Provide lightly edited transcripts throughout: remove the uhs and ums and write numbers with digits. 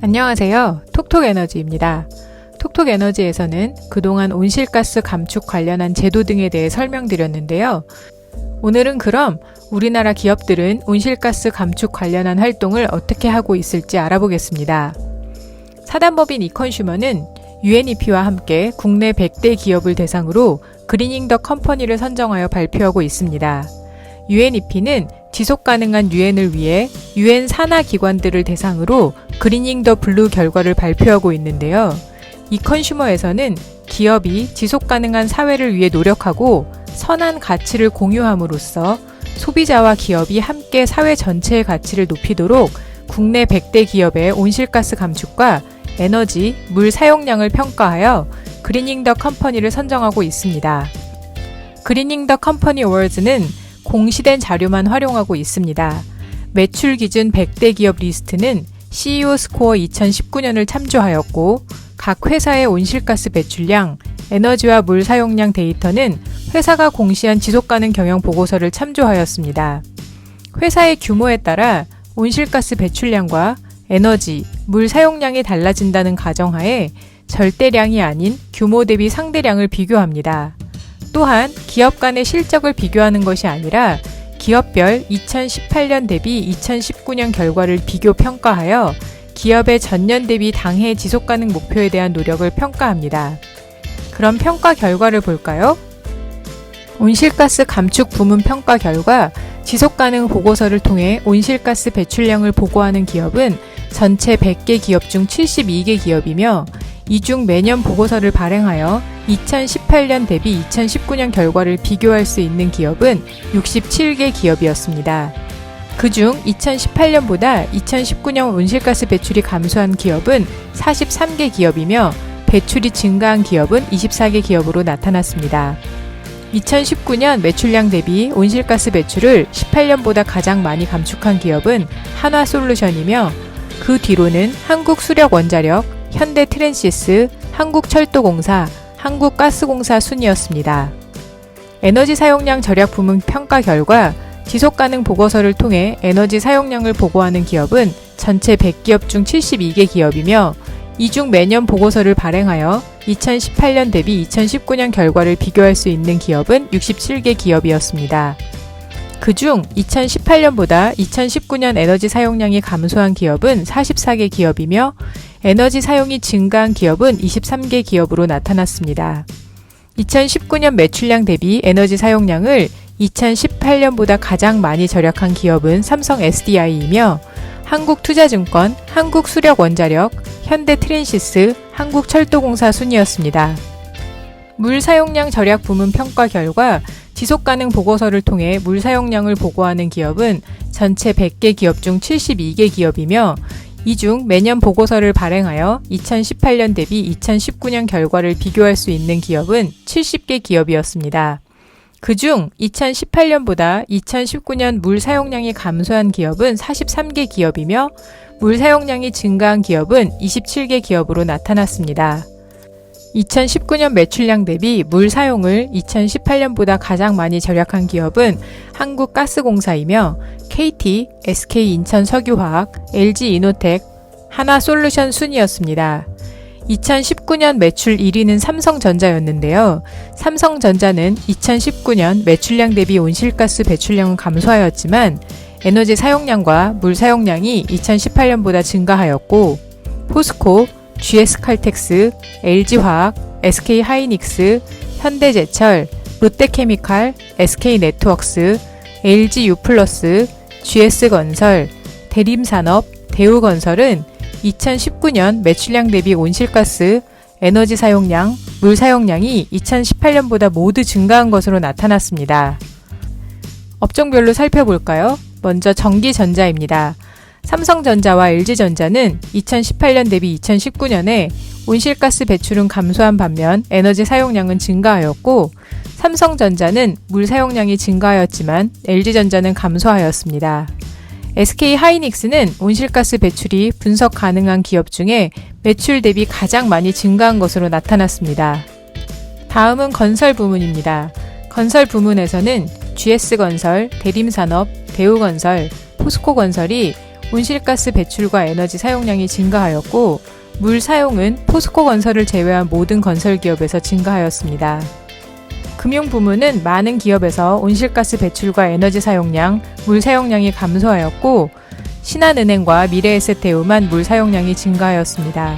안녕하세요. 톡톡에너지입니다. 톡톡에너지에서는 그동안 온실가스 감축 관련한 제도 등에 대해 설명드렸는데요. 오늘은 그럼 우리나라 기업들은 온실가스 감축 관련한 활동을 어떻게 하고 있을지 알아보겠습니다. 사단법인 이컨슈머는 UNEP와 함께 국내 100대 기업을 대상으로 그리닝 더 컴퍼니를 선정하여 발표하고 있습니다. UNEP는 지속가능한 유엔을 위해 유엔 산하 기관들을 대상으로 그리닝 더 블루 결과를 발표하고 있는데요. 이컨슈머에서는 기업이 지속가능한 사회를 위해 노력하고 선한 가치를 공유함으로써 소비자와 기업이 함께 사회 전체의 가치를 높이도록 국내 100대 기업의 온실가스 감축과 에너지, 물 사용량을 평가하여 그리닝 더 컴퍼니를 선정하고 있습니다. 그리닝 더 컴퍼니 어워즈는 공시된 자료만 활용하고 있습니다. 매출 기준 100대 기업 리스트는 CEO 스코어 2019년을 참조하였고 각 회사의 온실가스 배출량, 에너지와 물 사용량 데이터는 회사가 공시한 지속가능 경영 보고서를 참조하였습니다. 회사의 규모에 따라 온실가스 배출량과 에너지, 물 사용량이 달라진다는 가정하에 절대량이 아닌 규모 대비 상대량을 비교합니다. 또한 기업 간의 실적을 비교하는 것이 아니라 기업별 2018년 대비 2019년 결과를 비교 평가하여 기업의 전년 대비 당해 지속가능 목표에 대한 노력을 평가합니다. 그럼 평가 결과를 볼까요? 온실가스 감축 부문 평가 결과 지속가능 보고서를 통해 온실가스 배출량을 보고하는 기업은 전체 100개 기업 중 72개 기업이며 이 중 매년 보고서를 발행하여 2018년 대비 2019년 결과를 비교할 수 있는 기업은 67개 기업이었습니다. 그중 2018년보다 2019년 온실가스 배출이 감소한 기업은 43개 기업이며 배출이 증가한 기업은 24개 기업으로 나타났습니다. 2019년 매출량 대비 온실가스 배출을 18년보다 가장 많이 감축한 기업은 한화솔루션이며 그 뒤로는 한국수력원자력, 현대트랜시스, 한국철도공사, 한국가스공사 순이었습니다. 에너지 사용량 절약 부문 평가 결과 지속가능 보고서를 통해 에너지 사용량을 보고하는 기업은 전체 100기업 중 72개 기업이며 이 중 매년 보고서를 발행하여 2018년 대비 2019년 결과를 비교할 수 있는 기업은 67개 기업이었습니다. 그중 2018년보다 2019년 에너지 사용량이 감소한 기업은 44개 기업이며 에너지 사용이 증가한 기업은 23개 기업으로 나타났습니다. 2019년 매출량 대비 에너지 사용량을 2018년보다 가장 많이 절약한 기업은 삼성 SDI이며 한국투자증권, 한국수력원자력, 현대트랜시스, 한국철도공사 순이었습니다. 물 사용량 절약 부문 평가 결과 지속가능 보고서를 통해 물 사용량을 보고하는 기업은 전체 100개 기업 중 72개 기업이며 이 중 매년 보고서를 발행하여 2018년 대비 2019년 결과를 비교할 수 있는 기업은 70개 기업이었습니다. 그중 2018년보다 2019년 물 사용량이 감소한 기업은 43개 기업이며 물 사용량이 증가한 기업은 27개 기업으로 나타났습니다. 2019년 매출량 대비 물 사용을 2018년보다 가장 많이 절약한 기업은 한국가스공사이며 KT, SK인천석유화학, LG이노텍, 한화솔루션 순이었습니다. 2019년 매출 1위는 삼성전자였는데요. 삼성전자는 2019년 매출량 대비 온실가스 배출량은 감소하였지만 에너지 사용량과 물 사용량이 2018년보다 증가하였고 포스코, GS칼텍스, LG화학, SK하이닉스, 현대제철, 롯데케미칼, SK네트워크스, LG유플러스, GS건설, 대림산업, 대우건설은 2019년 매출량 대비 온실가스, 에너지 사용량, 물 사용량이 2018년보다 모두 증가한 것으로 나타났습니다. 업종별로 살펴볼까요? 먼저 전기전자입니다. 삼성전자와 LG전자는 2018년 대비 2019년에 온실가스 배출은 감소한 반면 에너지 사용량은 증가하였고 삼성전자는 물 사용량이 증가하였지만 LG전자는 감소하였습니다. SK하이닉스는 온실가스 배출이 분석 가능한 기업 중에 매출 대비 가장 많이 증가한 것으로 나타났습니다. 다음은 건설 부문입니다. 건설 부문에서는 GS건설, 대림산업, 대우건설, 포스코건설이 온실가스 배출과 에너지 사용량이 증가하였고, 물 사용은 포스코 건설을 제외한 모든 건설 기업에서 증가하였습니다. 금융 부문은 많은 기업에서 온실가스 배출과 에너지 사용량, 물 사용량이 감소하였고, 신한은행과 미래에셋대우만 물 사용량이 증가하였습니다.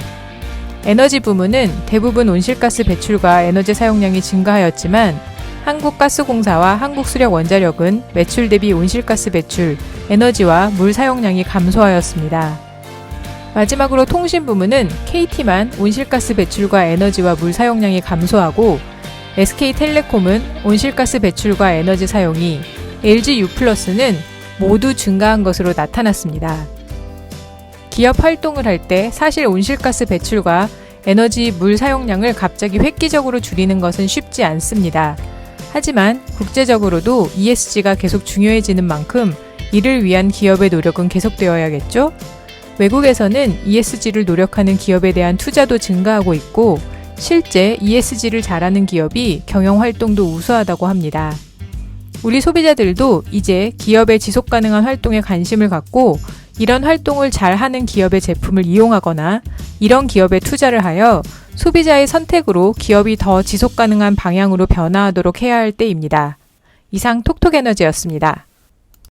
에너지 부문은 대부분 온실가스 배출과 에너지 사용량이 증가하였지만 한국가스공사와 한국수력원자력은 매출 대비 온실가스 배출, 에너지와 물 사용량이 감소하였습니다. 마지막으로 통신 부문은 KT만 온실가스 배출과 에너지와 물 사용량이 감소하고 SK텔레콤은 온실가스 배출과 에너지 사용이, LG유플러스는 모두 증가한 것으로 나타났습니다. 기업 활동을 할 때 사실 온실가스 배출과 에너지, 물 사용량을 갑자기 획기적으로 줄이는 것은 쉽지 않습니다. 하지만 국제적으로도 ESG가 계속 중요해지는 만큼 이를 위한 기업의 노력은 계속되어야겠죠? 외국에서는 ESG를 노력하는 기업에 대한 투자도 증가하고 있고 실제 ESG를 잘하는 기업이 경영활동도 우수하다고 합니다. 우리 소비자들도 이제 기업의 지속가능한 활동에 관심을 갖고 이런 활동을 잘하는 기업의 제품을 이용하거나 이런 기업에 투자를 하여 소비자의 선택으로 기업이 더 지속가능한 방향으로 변화하도록 해야 할 때입니다. 이상 톡톡에너지였습니다.